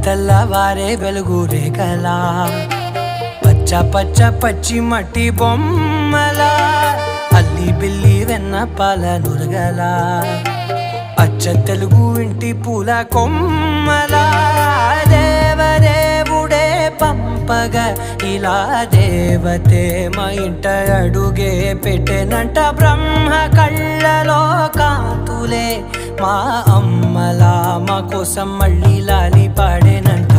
తెల్లవారే వెలుగు రేఖలా పచ్చ పచ్చ పచ్చి మట్టి బొమ్మలా అల్లి బిల్లి వెన్న పాల నురగలా అచ్చ తెలుగు ఇంటి పూల కొమ్మలా దేవదేవుడే పంపగా ఇలా దేవతే మా ఇంట అడుగే పెట్టెనంట బ్రహ్మ కళ్ళలో కాంతులే మా అమ్మలా మా కోసం మళ్ళీ లాలి పాడేనంట.